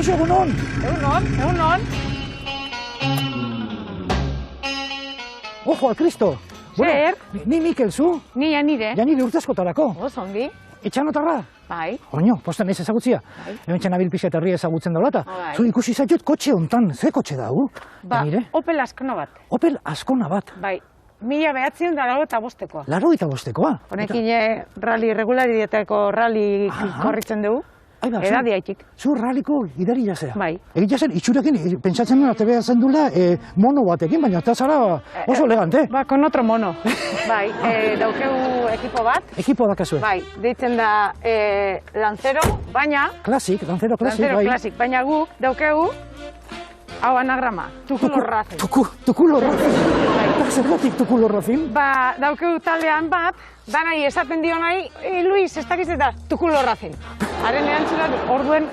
Kaixo, egunon! Egunon. Ojo, al Cristo! Zer? Ni Mikel, zu? Ni Janire. Janire urtezkotarako. Zongi. Etxanotarra? Bai. Oino, posten ez ezagutzia. Hemen txanabil pixet herria ezagutzen daulata. Zu ikusi zaitut kotxe hontan, ze kotxe dau? Janire? Opel Ascona bat. Opel Ascona bat. Bai. 1985. 85koa? Honekin rally regularitateko rally korritzen dugu. Edadiaitik. Zu ralliko idari jazea? Bai. Egitea zen, itxurekin, pentsatzen duen atebea zen dula mono batekin, baina eta zara oso elegante. Ba, con otro mono. Bai, daukeu ekipo bat. Ekipo dakazue? Bai, deitzen da Lancero, baina... Klasik, Lancero klasik, bai. Lancero klasik, baina guk daukeu hau anagrama, Tukulo Racing. Tukulo Racing? Eta zergatik Tukulo Racing? Ba, daukeu taldean bat, danai esaten dio nahi, Luis, ez dakiz eta Tukulo Racing. Haren erantzunak, orduen,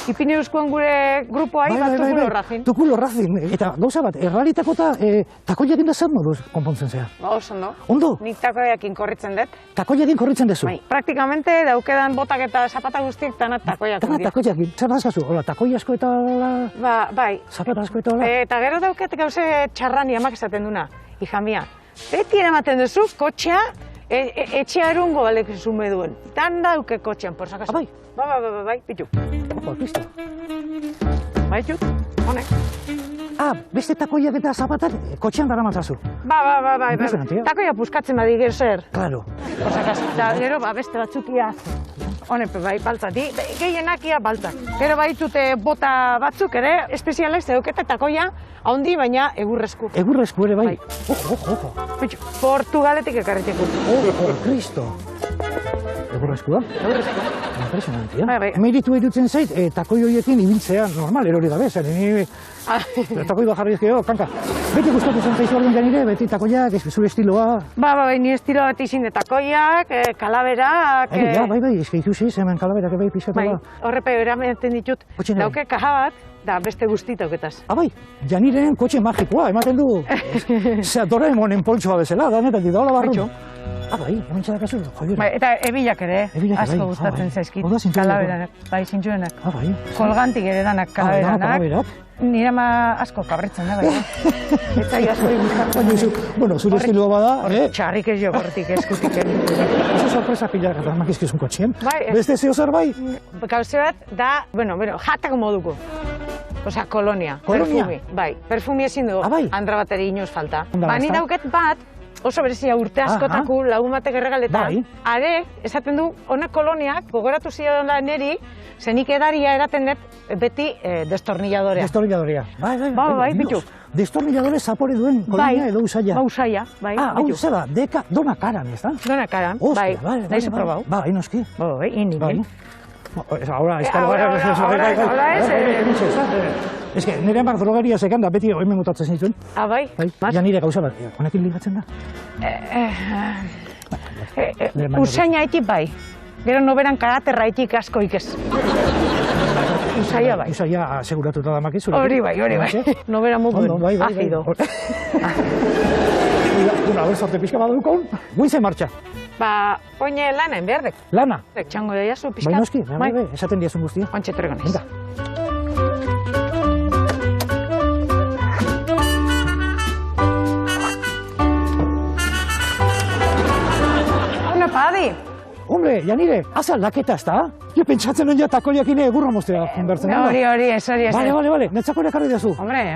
ipini euskuen gure grupoai, Tukulo Racing. Tukulo Racing, eta gauza bat, erralitako eta takoiakin da zer moduz konpontzen zea? Ba, oso ondo. Ondo? Nik takoiakin korritzen dut. Takoiakin korritzen dezu? Bai, praktikamente daukedan botak eta zapata guztiek dana takoiakin. Dana takoiakin, zer dazkazu? Hola, takoi asko eta hola... Ba, bai. Zapata asko eta hola? Eta gero dauket gauze txarrani amak esaten duna, hija mia. Beti eramaten duzu, kotxea, etxea erungo balek zume duen. Dan dauke kotxean, por sakazu. Bai? Bai, pitu. Ojo, Cristo. Bai, pitu, honek. Beste takoiak eta zapatak kotxean dara matzazu. Bai. Takoia puskatzen badi gero zer. Claro. Por sakazu. Eta gero, beste batzukia, honek, bai, baltzati. Gehienakia baltzak. Gero baitute bota batzuk ere, espezialek zeukete takoia, haundi, baina egurrezku. Egurrezku ere, bai. Ojo. Pitu, Portugaletik ekarritik. Ojo, Cristo. Egurrezku da? Egurrezku. Impresionantia. Bai. Meritu edutzen zait, takoi horiekin ibiltzea normal, erori gabe, zer, ni... Takoi bat jarri ezkio, kanka. Beti gustatu zen zaizu orduan Janire, beti takoiak, zure estiloa... Bai, ni estilo bat izin de takoiak, kalaberak... Bai, eske ikusi, hemen kalaberak bai pixatu da. Bai, horrepe eramaten ditut, dauke kaja bat, da beste guztitauketaz. Bai, Janireen kotxe magikoa, ematen du... Zea, Doraemonen poltsoa bezala, danetan dira, hola barru. Bai, hemen txadakazu, joder. Bai, eta ebilak ere, asko gustatzen zaizkit. Kalaberak, bai, zintxuenak. Bai. Kolgantik ere danak kalaberanak. Nire ama asko kabritzen da, bai. Eta asko igustatzen. Bueno, zure estiloa bada, Txarrik ez jo, hortik eskutik. Oso sorpresa pilak eta makizkizun kotxien. Beste zeo zer bai? Gauze bat da, jatako moduko. Osea, kolonia. Perfumi. Bai, perfumi ezin du andra bateri inoz falta. Ni dauket bat, oso berezia urte askotako lagun batek erregaletan. Are, esaten du, honek koloniak, gogoratu zidan da neri, zenik edaria eraten dut beti destornilladorea. Destornilladorea. Bai, pitu. Destornilladore zapore duen kolonia edo usaia. Usaia, bai. Hau zera, dona karan, ez da? Dona karan, bai. Naizu probau. Bai, noski. Bai, indi. Ahora es que nire hamar drogeria zekan da, beti hemen mutatzen zituen. Bai? Janire gauza bat, honekin ligatzen da? Usaina haitik bai. Gero noberan karaterra haitik asko ikez. Usaia bai. Usaia aseguratuta da makizu. Hori bai. Nobera mugu azido. A ver, sorte pixka badukon, guize martxa. Oine lana enberdek. Lana? Txango da jazu pixka. Bai noski, esaten diazun guztia. Ontxe torrego naiz. Una padi. Hombre, Janire, haza laketa ez da? Jo pentsatzen nuen ja takoiakin egurra moztea junbertzen. Hori, ez. Bale, netzako ekarri diazu. Hombre,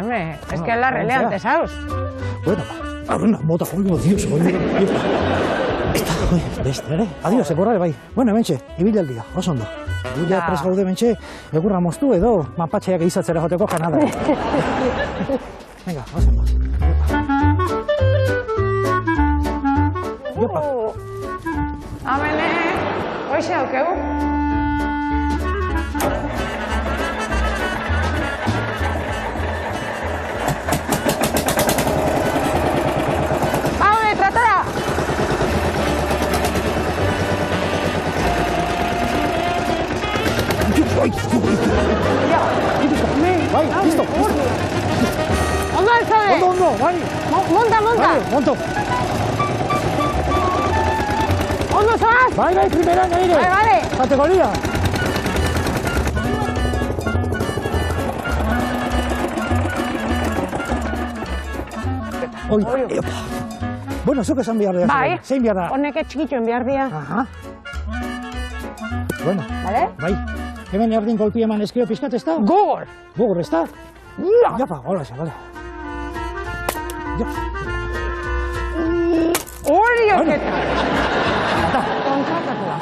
ez que la releante, ¿sabes? Bueno, bota, Dios, beste, ere? Adios, egurra, bai. Bueno, hementxe, ibilaldia, oso ondo. Ja pres gaude hementxe, egurra moztu edo, mapatxeak izatzera joteko Kanada. Venga, oso ondo. Jopa. Amene, hoxe aukeu. Bai, listo. Ondo alzabe. Ondo, bai. Monta. Ondo zoaz? Bai, primera, Janire. Vale. Kategoria. Oi, bueno, zuk esan behar da. Bai, zein behar da? honek txikitxoen behar dira. Aha. Bueno, Bale? bai. Hemen erdin golpi eman eskio pizkat, ez da? Gogor! Gogor, ez da? Ja! Japa, hola, bale. Ja. Hori Bueno. oketa! Kontratatua.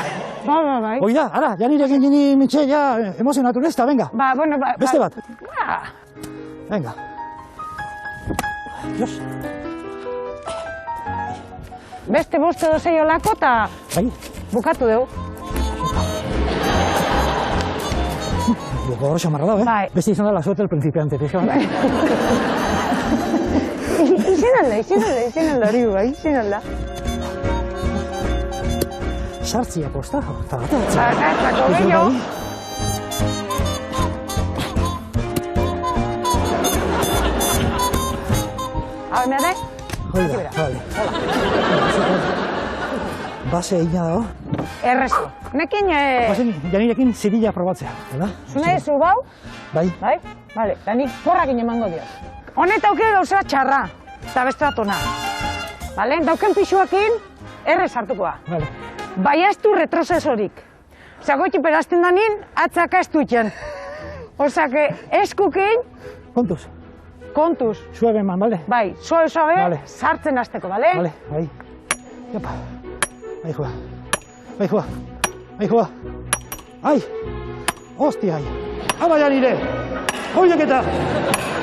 Bai. Hoi da, ara, ja nirekin gini mitxe, ja emozionatu nesta, venga. Bueno, Beste bat. Ba. Venga. Dios. Beste boste dozei olako eta Bai, bukatu dugu. gogor xamarra da, Bai. Beste izan da la suerte del principiante, pixka bat. Izin alda hori bai, izin alda. Sartzia posta, eta bat. Zako gehiago. Hau, mea nahi? Hoi da, vale. Base egina dago. Errezo. Nekin, Bazen, janirekin zirila probatzea, da? zune zu bau? Bai. Bai? Bale, da nik porrakin emango dio. Honeta auke gauza bat txarra, eta beste bat ona. Bale, dauken pixuakin, errez hartukoa. Vale. Baina ez du retrocesorik. Osa, goiti perazten danin, atzaka ez dutxen. Osa, eskukin, Kontuz, kontuz. suave eman, bale? Bai, suave, Vale. sartzen hasteko, bale? Vale, bai. Jopa. Bai joa. Bai joa. Bai joa. Ai! Hostia, ai. Aba janire! Hoiek eta!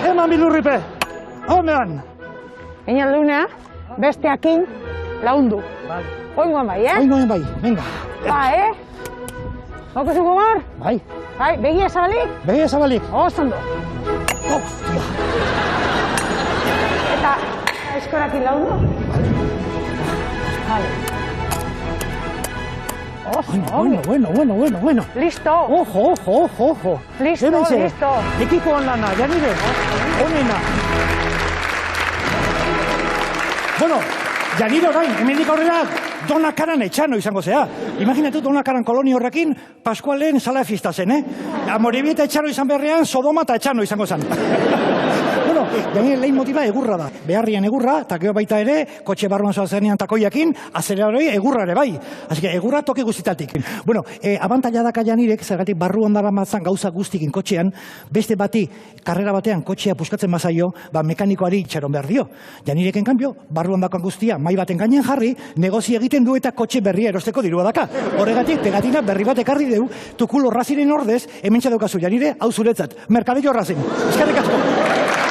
Eman bilurripe! Homean! Egin aldunea, besteakin laundu. Vale. Oingoan bai, Oingoen bai, venga. Ba, Hoko zuko mar? Bai. Bai, begia zabalik? Begia zabalik. Ozondo. Hostia. Eta eskorakin laundu? Vale. Bueno. Listo. Ojo. Listo, Hementxe, listo. Ekipoan lana, janire. Honena. Bueno, janire orain, hemendik aurrera Dona Karan etxano izango zea. Imaginatu Dona Karan koloni horrekin Paskualen sala fiesta zen, Amoribieta etxano izan beharrean Sodoma eta etxano izango zen. Bueno, janire lehin motiba egurra da. Beharrian egurra, eta gero baita ere, kotxe barruan zoazenean takoiakin, azeleraroi egurra ere bai. Así que egurra toki guztitatik. Bueno, abantaila daka janirek, zergatik barruan dara matzan gauza guztikin kotxean, beste bati, karrera batean kotxea puskatzen mazaio, mekanikoari itxaron behar dio. Janireken kanpio, barruan dakoan guztia, mai baten gainen jarri, negozio egiten du eta kotxe berria erosteko dirua daka. Horregatik, pegatina berri bat ekarri deu, tukulo raziren ordez, hementsa daukazu janire, hau zuretzat, Merkadillo Razin. Eskerrik asko.